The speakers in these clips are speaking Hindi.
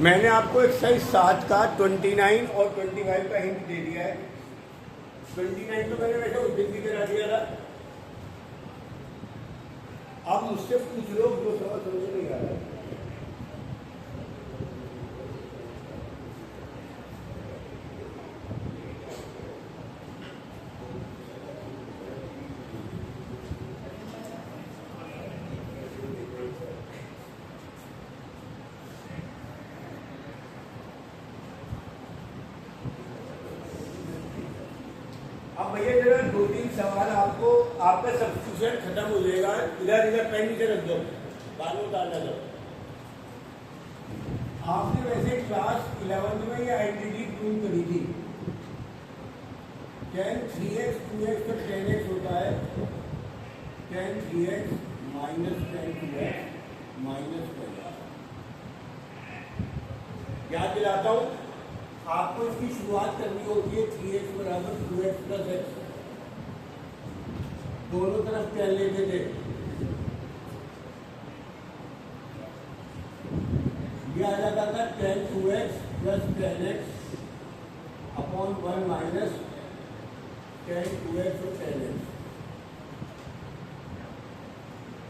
मैंने आपको एक्सरसाइज 7 का 29 और 25 का हिंट दे दिया है। 29 तो मैंने वैसे उस दिन भी करा दिया था। आप मुझसे पूछ लो जो समझ नहीं आ रहा है। अब भैया जरा 2-3 सवाल आपको आपका सब्स्टिट्यूशन खत्म हो जाएगा। इधर इधर पेन नीचे रख दो, बाद में उतारना दो। आपने वैसे क्लास 11th में ये आइडेंटिटी प्रूव करी थी। tan 3x 2x तो 10x होता है, tan 3x minus tan 2x minus 10x। याद दिलाता हूं, आपको इसकी शुरुआत करनी होती है 3x बराबर 2x प्लस x। दोनों तरफ क्या लेते थे, ये आ जाता था tan 2x plus 10x upon 1 minus tan 2x और 10x।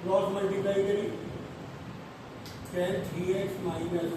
क्रॉस मल्टीप्लाई करी, tan 3x माइनस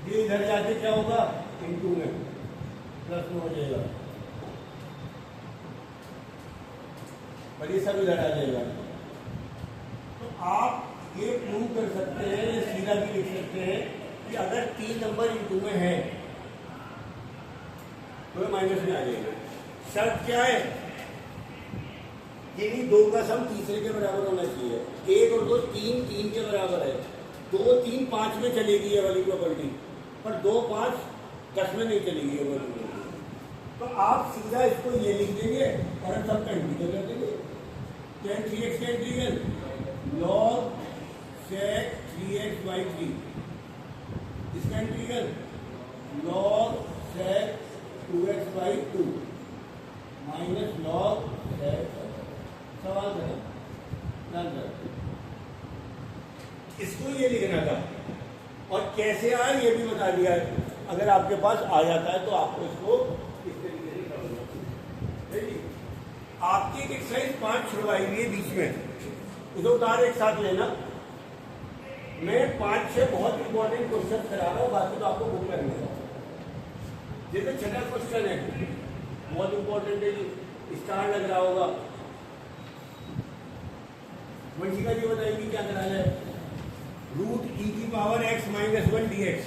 ये इधर जाके क्या होगा, इनटू में प्लस में हो जाएगा और ये सब इधर आ जाएगा। तो आप ये प्रूव कर सकते हैं, ये सीधा भी लिख सकते हैं कि अगर 3 नंबर इनटू में है तो माइनस में आ जाएगा। शर्त क्या है, यही 2 का सम तीसरे के बराबर होना चाहिए। 1 और 2 3 के बराबर है। 2 3 5 में चलेगी ये वाली प्रॉपर्टी, पर 2 5 10 में नहीं चलेगी ये वाली। तो आप सीधा इसको ये लिख देंगे और हम सबका इंटीग्रल कर देंगे। tan 3x का integral log sec 3x by 3, इसका integral log sec 2x by 2 minus log sec। सवाल करें, इसको ये लिखना था और कैसे आए ये भी बता दिया है। अगर आपके पास आ जाता है तो आपको इसको इस तरीके से करना। आपकी एक एक्सरसाइज 5 छुड़वाई हुई है बीच में, उसे उतार एक साथ लेना। मैं 5-6 बहुत इंपॉर्टेंट क्वेश्चन करा रहा हूँ, बाकी तो आपको बुक करने का। जैसे 6वां क्वेश्चन है, बहुत इंपॉर्टेंट है, स्टार लग रहा होगा। वंशिका जी बताएगी क्या करा है, रूट ई की पावर x माइनस 1 dx।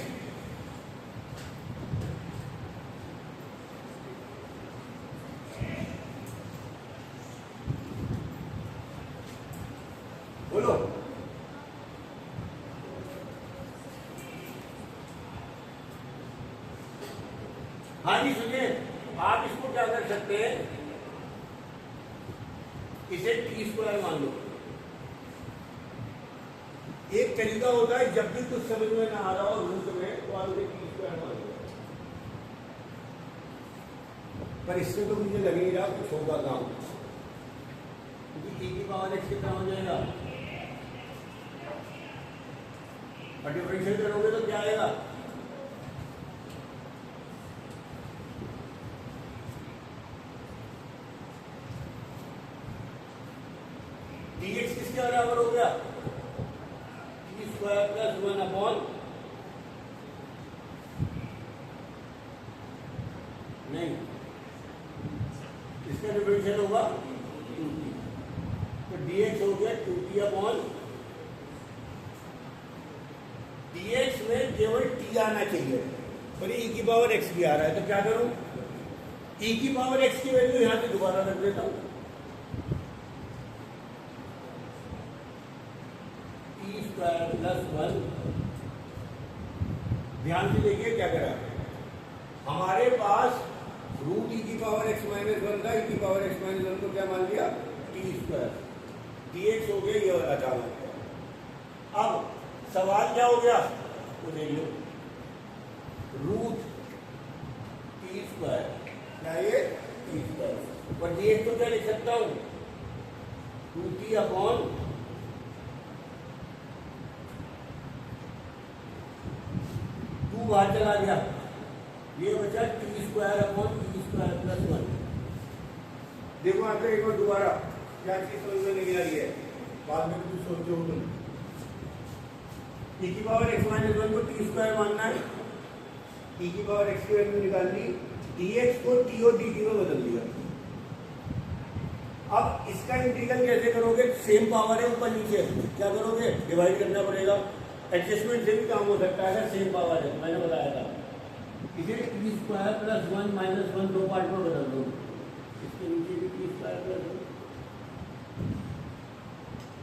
बोलो, हाँ जी सुनिए। आप इसको क्या कर सकते हैं, इसे t² मान लो। एक तरीका होता है, जब भी कुछ समझ में ना आ रहा हो रूट में, तो आप इसे t² मान लो। पर इससे तो मुझे लग नहीं रहा कुछ होगा काम, क्योंकि e की पावर x कितना हो जाएगा, और डिफरेंशियल करोगे तो क्या आएगा, dx किसके बराबर हो गया, t² प्लस 1 अपॉन, नहीं इसका डिफरेंशियल होगा 2t, तो dx हो गया 2t अपॉन, dx में केवल t आना चाहिए, पर e की पावर x भी आ रहा है। तो क्या करूं, e की पावर x की वैल्यू यहां से दोबारा रख देता हूं, t² प्लस 1। ध्यान से देखिए क्या करा, हमारे पास रूट ई की पावर x माइनस 1 का, e की पावर x माइनस 1 को क्या मान लिया, t²। dx हो गया ये अचानक। अब सवाल क्या हो गया, वो देख लो, रूट t², क्या ये t²। और dx तो क्या लिख सकता हूँ 2t अपॉन टू बाहर चला गया, ये बचा T square upon T square plus 1। देखो आकर एक बार दोबारा क्या चीज समझ में नहीं आई है, बाद में कुछ सोचो तुम। e की पावर x माइनस 1 को टी स्क्वायर मानना है, e की पावर x की वैल्यू निकाल ली, dx को t और dt में बदल दिया। अब इसका इंटीग्रल कैसे करोगे, सेम पावर है ऊपर नीचे, क्या करोगे डिवाइड करना पड़ेगा। एडजस्टमेंट से भी काम हो सकता है अगर सेम पावर है, मैंने बताया था। इसे टी स्क्वायर प्लस 1 माइनस 1 दो पार्ट में बदल दो, इसके नीचे भी टी स्क्वायर प्लस 1,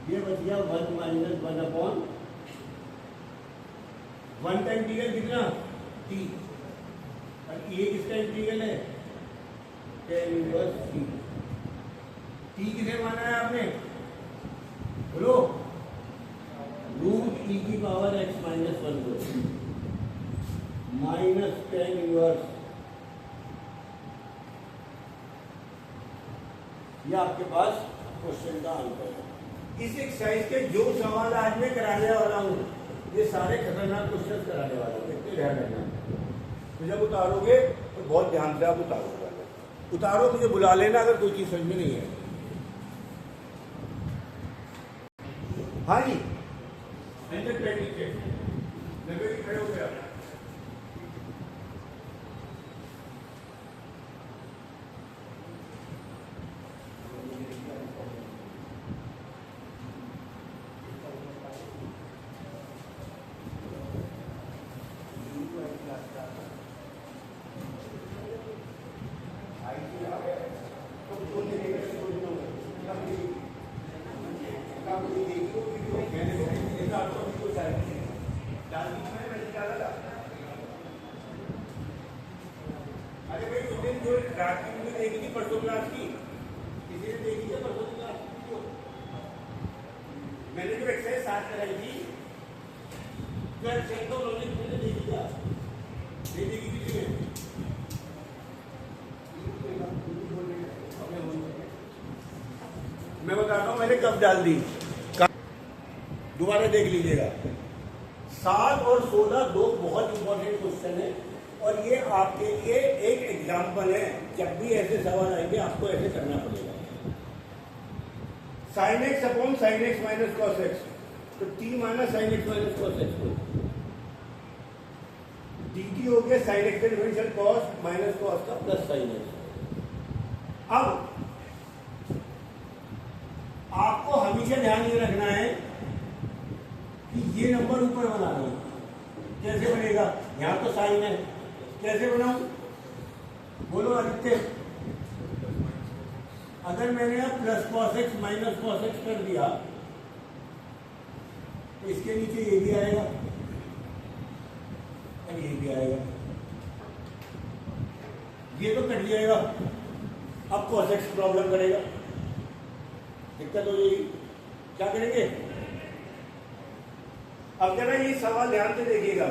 ये बच गया 1 माइनस 1 अपॉन 1 का इंटीग्रल कितना t, और ये किसका इंटीग्रल है tan इनवर्स t। t किसे माना है आपने, बोलो रूट e की पावर x माइनस 1 को माइनस tan इनवर्स, ये आपके पास क्वेश्चन का आंसर है। इस एक्सरसाइज के जो सवाल आज मैं कराने वाला हूं ये सारे खतरनाक क्वेश्चन कराने वाला हूं, इतने ध्यान रखना। तो जब उतारोगे तो बहुत ध्यान से आप उतारो, मुझे बुला लेना अगर कोई चीज समझ में नहीं है। हाँ जी खड़े हो गया। अरे भाई उस दिन जो रात की मूवी देखी थी परसों क्लास की, किसी ने देखी थी परसों क्लास की? मैंने जो एक्सरसाइज स्टार्ट कराई थी तो एक्सरसाइज तो उन्होंने देखी था, नहीं देखी किसी ने? मैं बताता हूँ मैंने कब डाल दी, दोबारा देख लीजिएगा। 7 और 16 दो बहुत इंपॉर्टेंट क्वेश्चन है और ये आपके लिए एक एग्जाम्पल है। जब भी ऐसे सवाल आएंगे आपको ऐसे करना पड़ेगा। Sine x upon sine x minus cos x, तो t minus sine x minus cos x को dt हो गया sine x differential cos minus cos का प्लस साइन एक्स। अब आपको हमेशा ध्यान ये रखना है कि ये नंबर ऊपर बनाना है। कैसे बनेगा, यहां तो साइन है, कैसे बनाऊं बोलो आदित्य? अगर मैंने अब plus cos x minus cos x कर दिया तो इसके नीचे ये भी आएगा और ये भी आएगा, ये तो कट जाएगा। अब कॉस एक्स प्रॉब्लम करेगा, दिक्कत हो जाएगी, क्या करेंगे? अब जरा ये सवाल ध्यान से देखिएगा,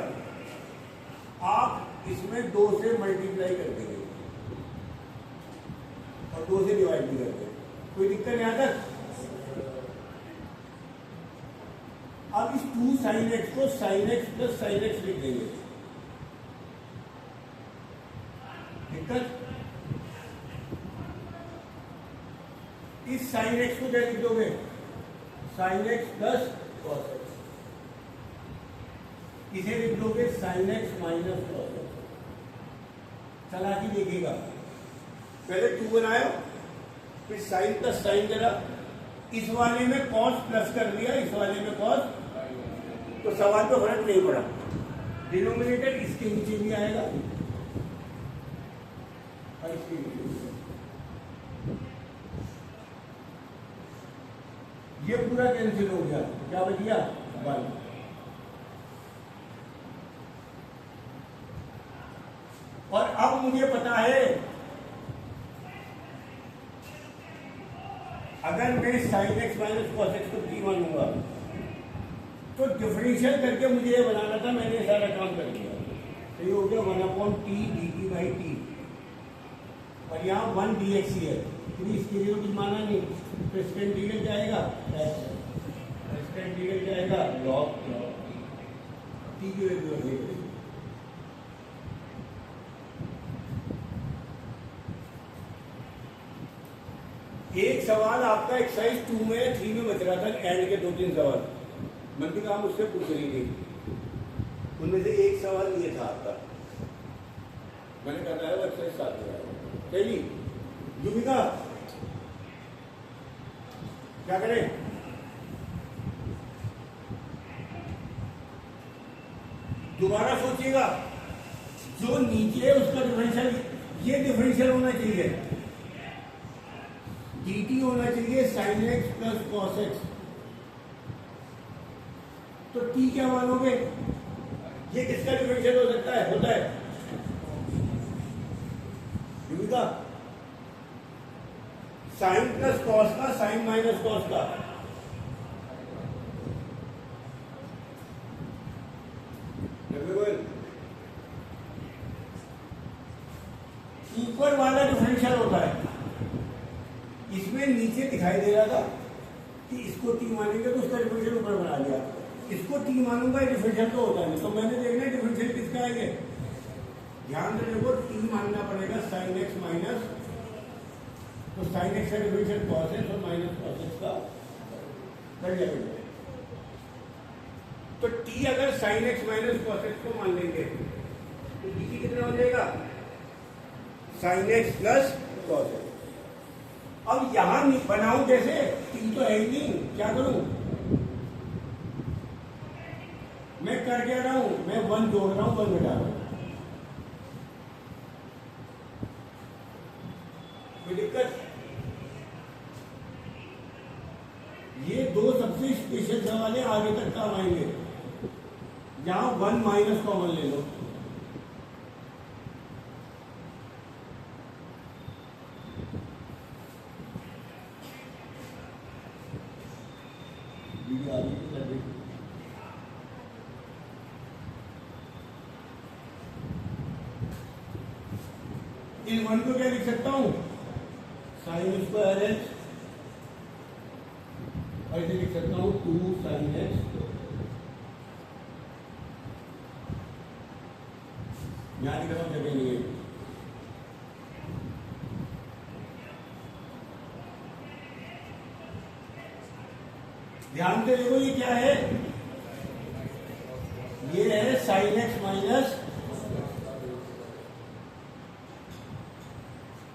आप इसमें 2 से मल्टीप्लाई कर देंगे और 2 से डिवाइड भी कर देंगे, कोई दिक्कत नहीं आता। अब इस 2 साइन एक्स को sine x plus sine x लिख देंगे, दिक्कत? इस साइन एक्स को क्या लिख दोगे, sine x plus cos x, इसे लिख दोगे sign x minus cos x. चला के देखिएगा, पहले 2 बनाया फिर साइन प्लस साइन करा, इस वाले में कॉस प्लस कर दिया, इस वाले में कॉस, तो सवाल पे फर्क नहीं पड़ा। डिनोमिनेटर इसके नीचे भी आएगा और इसके नीचे भी, ये पूरा कैंसिल हो गया, क्या बच गया 1। और अब मुझे पता है अगर मैं sign x minus cos x को टी मानूंगा तो डिफरेंशियल करके मुझे ये बनाना था, मैंने ये सारा काम कर दिया। तो ये हो गया 1/t dt/t और यहाँ 1 dx ही है। क्योंकि इसके लिए कुछ माना नहीं, तो इसका इंटीग्रल जाएगा इसका इंटीग्रल जाएगा लॉग टी की वैल्यू है। एक सवाल आपका एक्सरसाइज 2 में 3 में बच रहा था, एंड के 2-3 सवाल मंदिर आप मुझसे पूछ रही थी, उनमें से एक सवाल ये था आपका, मैंने कहा है वो एक्सरसाइज 7 में पहली युविका क्या करें, दोबारा सोचिएगा, जो नीचे है उसका डिफरेंशियल, ये डिफरेंशियल होना चाहिए, dt होना चाहिए sin x plus cos x। तो t क्या मानोगे, ये किसका डिफरेंशियल हो सकता है, होता है युविका, साइन प्लस कॉस का, साइन माइनस कॉस का। ऊपर वाला डिफरेंशियल होता है, इसमें नीचे दिखाई दे रहा था कि इसको टी मानेंगे तो उसका डिफरेंशियल ऊपर बना दिया, इसको टी मानूंगा डिफरेंशियल तो होता नहीं, तो मैंने देखना है डिफरेंशियल किसका आएंगे, ध्यान से देखो टी मानना पड़ेगा साइन एक्स माइनस, तो साइन एक्स का डिफरेंशियल कॉस एक्स और माइनस कॉस एक्स का कर जाएगा, तो टी अगर sign x minus cos x को मान लेंगे तो डी कितना हो जाएगा, sine x plus cos x. अब यहां बनाऊं कैसे, टी तो है ही नहीं, क्या करूं, मैं कर क्या रहा हूं, मैं 1 जोड़ रहा हूं 1 घटा रहा हूं, कोई दिक्कत, ये दो सबसे स्पेशल सवाल है, आगे तक काम आएंगे, यहां 1 माइनस कॉमन ले लो, इन 1 को क्या लिख सकता हूं, साइन स्क्वायर एक्स, ऐसे लिख सकता हूं 2 साइन एक्स, यहां लिख रहा हूं जगह नहीं है, ध्यान से देखो ये क्या है, ये है साइन एक्स माइनस,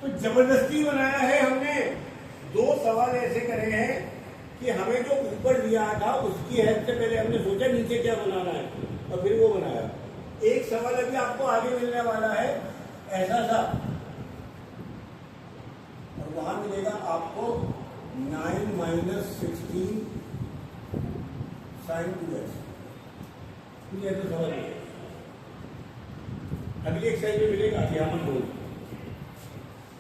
तो जबरदस्ती बनाया है हमने, दो सवाल ऐसे करे हैं कि हमें जो ऊपर दिया था उसकी हेल्प से पहले हमने सोचा नीचे क्या बनाना है और फिर वो बनाया। एक सवाल अभी आपको आगे मिलने वाला है ऐसा सा, और वहां मिलेगा आपको 9 माइनस 16 साइन 2x, ये तो सवाल है, अगली एक्सरसाइज में मिलेगा यहां पर बोल।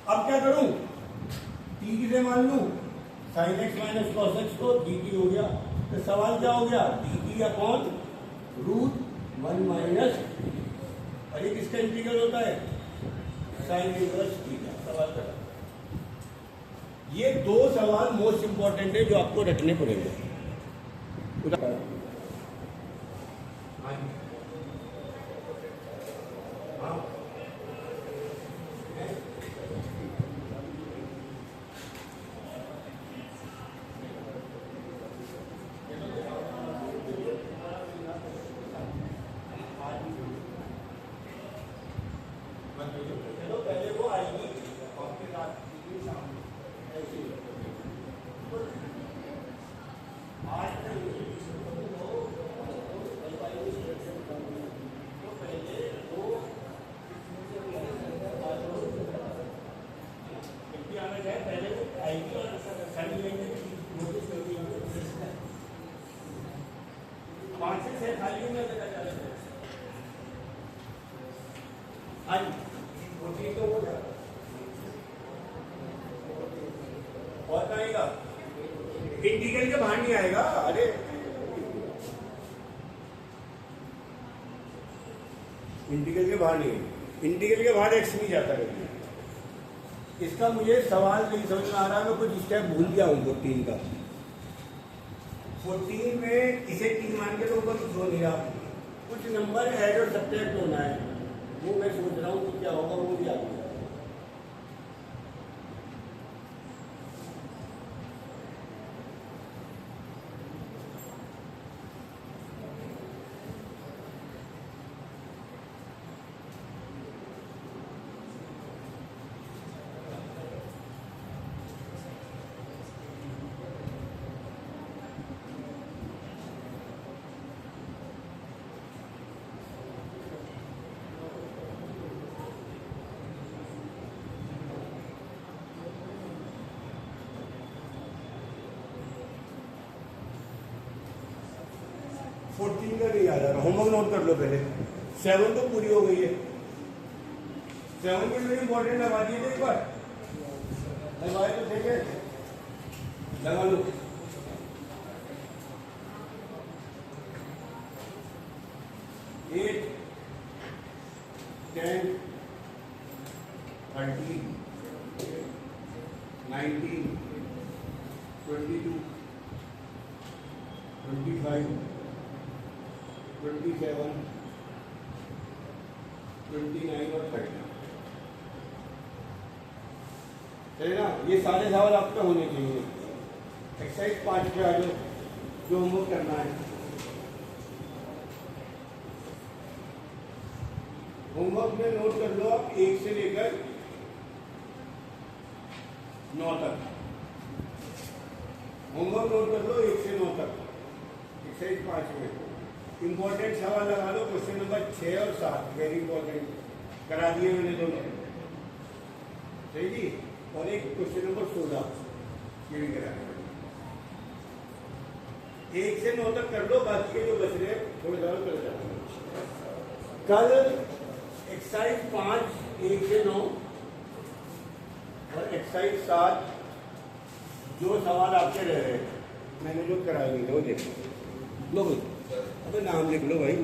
अब क्या करूं, टी किसे मान लूं, sign x minus cos x को, dt हो गया, तो सवाल क्या हो गया, dt अपॉन रूट 1 माइनस, और ये किसका इंटीग्रल होता है, साइन इनवर्स थीटा। सवाल करा, ये दो सवाल मोस्ट इंपॉर्टेंट है जो आपको रखने पड़ेंगे। पहले वो आएगी और फिर रात ऐसे इंटीग्रल के बाहर नहीं आएगा। अरे इंटीग्रल के बाहर नहीं, इंटीग्रल के बाहर एक्स नहीं जाता कभी। इसका मुझे सवाल नहीं समझ में आ रहा, मैं कुछ स्टेप भूल गया हूँ 14 का। 14 में इसे 3 मान के तो ऊपर कुछ हो नहीं रहा, कुछ नंबर ऐड और सब्ट्रैक्ट होना है, वो मैं सोच रहा हूँ कि क्या होगा, वो भी आगे। फोर्टीन का नहीं याद आ रहा, होमवर्क नोट कर लो पहले। 7 तो पूरी हो गई है, 7 के लिए इंपॉर्टेंट लगा दिए थे एक बार, लगाए तो देखे, लगा लो। एट 10 30 19 22 25 27 29 और 30 है ना। ये सारे सवाल आपके होने चाहिए। एक्सरसाइज 5 पे आ जाओ, जो होमवर्क करना है। होमवर्क में नोट कर लो आप 1 से लेकर 9 तक। होमवर्क नोट कर लो 1 से 9 तक, एक्सरसाइज 5 में। इंपॉर्टेंट सवाल लगा लो, क्वेश्चन नंबर 6 और 7 वेरी इंपॉर्टेंट करा दिए मैंने दोनों, सही जी। और एक क्वेश्चन नंबर 16 ये भी करा दिया। 1 से 9 तक कर लो, बाकी के जो बच रहे थोड़े सवाल कर जाओ। कल एक्सरसाइज 5 1 से 9 और एक्सरसाइज 7 जो सवाल आपके रह रहे मैंने जो कराए नहीं थे वो देखो लो भाई, अबे नाम लिख लो भाई।